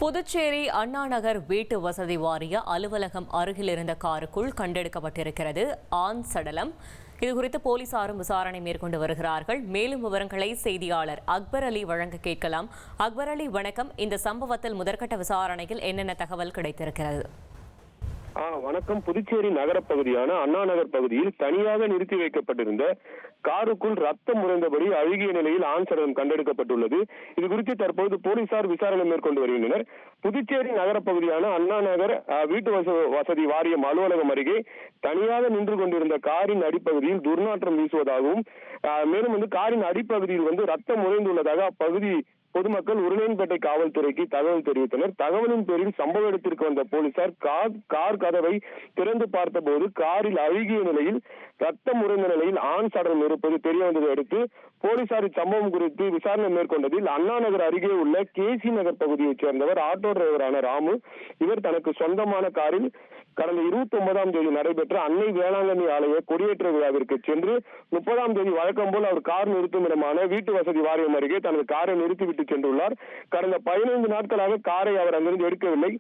புதுச்சேரி அண்ணா நகர் வீட்டு வசதி வாரிய அலுவலகம் அருகில் இருந்த காருக்குள் கண்டெடுக்கப்பட்டிருக்கிறது ஆண் சடலம். இதுகுறித்து போலீசாரும் விசாரணை மேற்கொண்டு வருகிறார்கள். மேலும் விவரங்களை செய்தியாளர் அக்பர் அலி வழங்க கேட்கலாம். அக்பர் அலி, வணக்கம். இந்த சம்பவத்தில் முதற்கட்ட விசாரணையில் என்னென்ன தகவல் கிடைத்திருக்கிறது? வணக்கம். புதுச்சேரி நகர பகுதியான அண்ணா நகர் பகுதியில் தனியாக நிறுத்தி வைக்கப்பட்டிருந்த காருக்குள் ரத்தம் உறைந்தபடி அழுகிய நிலையில் ஆண் சடலம் கண்டெடுக்கப்பட்டுள்ளது. இது குறித்து தற்போது போலீசார் விசாரணை மேற்கொண்டு வருகின்றனர். புதுச்சேரி நகர பகுதியான அண்ணா நகர் வீட்டு வசதி வாரியம் அலுவலகம் அருகே தனியாக நின்று கொண்டிருந்த காரின் அடிப்பகுதியில் துர்நாற்றம் வீசுவதாகவும் மேலும் காரின் அடிப்பகுதியில் ரத்தம் உறைந்துள்ளதாக அப்பகுதி பொதுமக்கள் உருளையன்பேட்டை காவல்துறைக்கு தகவல் தெரிவித்தனர். தகவலின் பேரில் சம்பவ இடத்திற்கு வந்த போலீசார் கார் கதவை திறந்து பார்த்தபோது காரில் அழுகிய நிலையில் ரத்தம் உறைந்த நிலையில் ஆண் சடலம் இருப்பது தெரிய வந்ததை அடுத்து போலீசார் இச்சம்பவம் குறித்து விசாரணை மேற்கொண்டதில் அண்ணா நகர் அருகே உள்ள கேசி நகர் பகுதியைச் சேர்ந்தவர் ஆட்டோ டிரைவரான ராமு. இவர் தனக்கு சொந்தமான காரில் கடந்த 29ஆம் தேதி நடைபெற்ற அன்னை வேளாங்கண்ணி ஆலய கொடியேற்ற விழாவிற்கு சென்று 30ஆம் தேதி வழக்கம் போல் அவர் கார் நிறுத்தும் இடமான வீட்டு வசதி வாரியம் அருகே தனது காரை நிறுத்திவிட்டு சென்றுள்ளார். கடந்த 15 நாட்களாக காரை அவர் அங்கிருந்து எடுக்கவில்லை.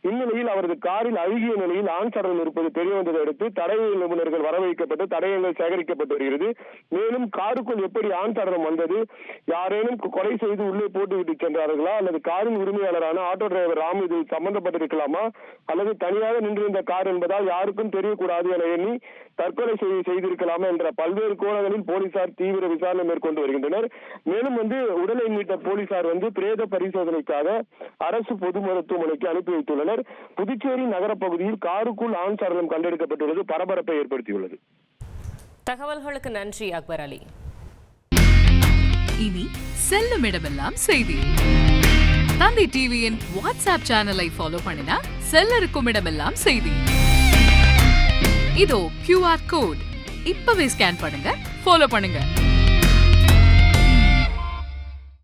இந்நிலையில் அவரது காரில் அழுகிய நிலையில் ஆண் சடலம் இருப்பது தெரிய வந்ததை அடுத்து தடயவியல் நிபுணர்கள் வரவழைக்கப்பட்டு தடயங்கள் சேகரிக்கப்பட்டு வருகிறது. மேலும் காருக்குள் எப்படி ஆண் சடலம் வந்தது, யாரேனும் கொலை செய்து உள்ளே போட்டுவிட்டு சென்றார்களா, அல்லது காரின் உரிமையாளரான ஆட்டோ டிரைவர் ராம் இதில் சம்பந்தப்பட்டிருக்கலாமா, அல்லது தனியாக நின்றிருந்த கார் என்பதால் யாருக்கும் தெரியக்கூடாது என எண்ணி தற்கொலை செய்திருக்கலாமா என்ற பல்வேறு கோணங்களில் போலீசார் தீவிர விசாரணை மேற்கொண்டு வருகின்றனர். மேலும் உடலை மீட்ட போலீசார் பிரேத பரிசோதனைக்காக அரசு பொது மருத்துவமனைக்கு அனுப்பி வைத்துள்ளனர். புதுச்சேரி நகர பகுதியில் காருக்குள் ஆண் சடலம் கண்டெடுக்கப்பட்டுள்ளது பரபரப்பை ஏற்படுத்தியுள்ளது. தகவல்களுக்கு நன்றி அக்பர் அலி. இனி செல்லும் இடமெல்லாம் செய்தி. தந்தை டிவியின் வாட்ஸ்அப் சேனலை ஃபாலோ பண்ணினா செல்ல இருக்கும் இடமெல்லாம் செய்தி. இதோ QR கோட் இப்பவே ஸ்கேன் பண்ணுங்க, ஃபாலோ பண்ணுங்க.